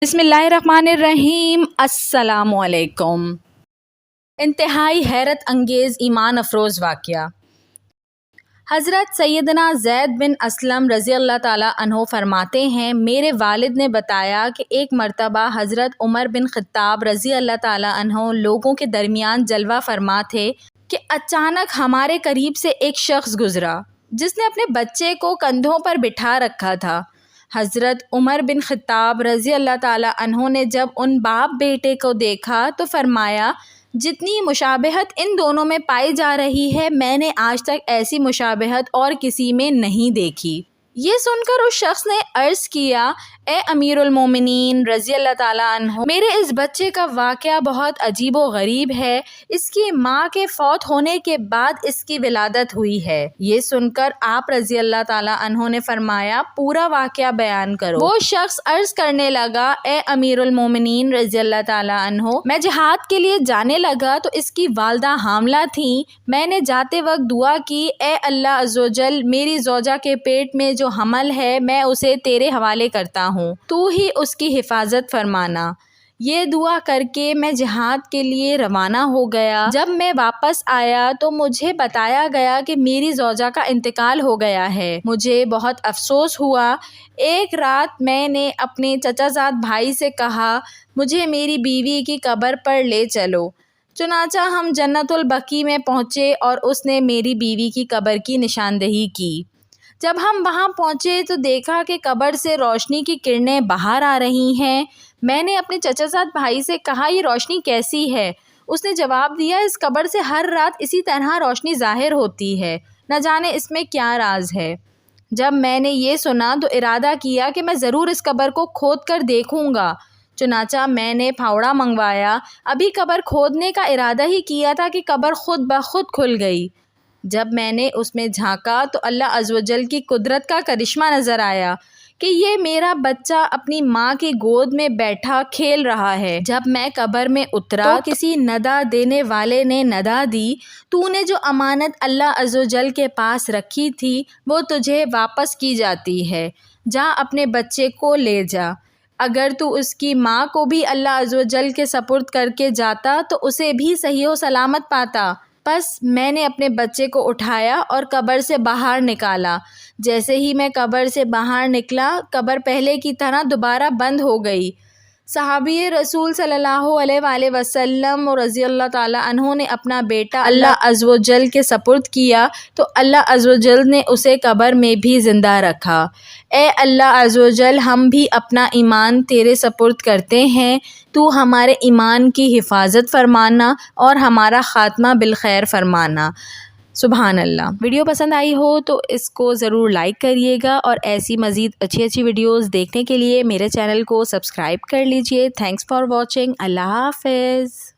بسم اللہ الرحمن الرحیم۔ السلام علیکم۔ انتہائی حیرت انگیز ایمان افروز واقعہ۔ حضرت سیدنا زید بن اسلم رضی اللہ تعالیٰ عنہ فرماتے ہیں، میرے والد نے بتایا کہ ایک مرتبہ حضرت عمر بن خطاب رضی اللہ تعالیٰ عنہ لوگوں کے درمیان جلوہ فرما تھے کہ اچانک ہمارے قریب سے ایک شخص گزرا جس نے اپنے بچے کو کندھوں پر بٹھا رکھا تھا۔ حضرت عمر بن خطاب رضی اللہ تعالیٰ عنہ نے جب ان باپ بیٹے کو دیکھا تو فرمایا، جتنی مشابہت ان دونوں میں پائی جا رہی ہے، میں نے آج تک ایسی مشابہت اور کسی میں نہیں دیکھی۔ یہ سن کر اس شخص نے عرض کیا، اے امیر المومنین رضی اللہ تعالیٰ عنہ، میرے اس بچے کا واقعہ بہت عجیب و غریب ہے۔ اس کی ماں کے فوت ہونے کے بعد اس کی ولادت ہوئی ہے۔ یہ سن کر آپ رضی اللہ تعالیٰ عنہ نے فرمایا، پورا واقعہ بیان کرو۔ وہ شخص عرض کرنے لگا، اے امیر المومنین رضی اللہ تعالیٰ عنہ، میں جہاد کے لیے جانے لگا تو اس کی والدہ حاملہ تھیں۔ میں نے جاتے وقت دعا کی، اے اللہ عز و جل، میری زوجہ کے پیٹ میں جو حمل ہے میں اسے تیرے حوالے کرتا ہوں، تو ہی اس کی حفاظت فرمانا۔ یہ دعا کر کے میں جہاد کے لیے روانہ ہو گیا۔ جب میں واپس آیا تو مجھے بتایا گیا کہ میری زوجہ کا انتقال ہو گیا ہے۔ مجھے بہت افسوس ہوا۔ ایک رات میں نے اپنے چچا زاد بھائی سے کہا، مجھے میری بیوی کی قبر پر لے چلو۔ چنانچہ ہم جنت البقیع میں پہنچے اور اس نے میری بیوی کی قبر کی نشاندہی کی۔ جب ہم وہاں پہنچے تو دیکھا کہ قبر سے روشنی کی کرنیں باہر آ رہی ہیں۔ میں نے اپنے چچا زاد بھائی سے کہا، یہ روشنی کیسی ہے؟ اس نے جواب دیا، اس قبر سے ہر رات اسی طرح روشنی ظاہر ہوتی ہے، نہ جانے اس میں کیا راز ہے۔ جب میں نے یہ سنا تو ارادہ کیا کہ میں ضرور اس قبر کو کھود کر دیکھوں گا۔ چنانچہ میں نے پھاوڑا منگوایا۔ ابھی قبر کھودنے کا ارادہ ہی کیا تھا کہ قبر خود بخود کھل گئی۔ جب میں نے اس میں جھانکا تو اللہ عز و جل کی قدرت کا کرشمہ نظر آیا کہ یہ میرا بچہ اپنی ماں کی گود میں بیٹھا کھیل رہا ہے۔ جب میں قبر میں اترا تو کسی ندا دینے والے نے ندا دی، تو نے جو امانت اللہ عز و جل کے پاس رکھی تھی وہ تجھے واپس کی جاتی ہے، جا اپنے بچے کو لے جا۔ اگر تو اس کی ماں کو بھی اللہ عز و جل کے سپرد کر کے جاتا تو اسے بھی صحیح و سلامت پاتا۔ پس میں نے اپنے بچے کو اٹھایا اور قبر سے باہر نکالا۔ جیسے ہی میں قبر سے باہر نکلا، قبر پہلے کی طرح دوبارہ بند ہو گئی۔ صحابی رسول صلی اللہ علیہ وآلہ وسلم رضی اللہ تعالیٰ عنہ نے اپنا بیٹا اللہ عز و جل کے سپرد کیا تو اللہ عز و جل نے اسے قبر میں بھی زندہ رکھا۔ اے اللہ عز و جل، ہم بھی اپنا ایمان تیرے سپرد کرتے ہیں، تو ہمارے ایمان کی حفاظت فرمانا اور ہمارا خاتمہ بالخیر فرمانا۔ سبحان اللہ۔ ویڈیو پسند آئی ہو تو اس کو ضرور لائک کریے گا، اور ایسی مزید اچھی ویڈیوز دیکھنے کے لیے میرے چینل کو سبسکرائب کر لیجئے۔ Thanks for watching. اللہ حافظ۔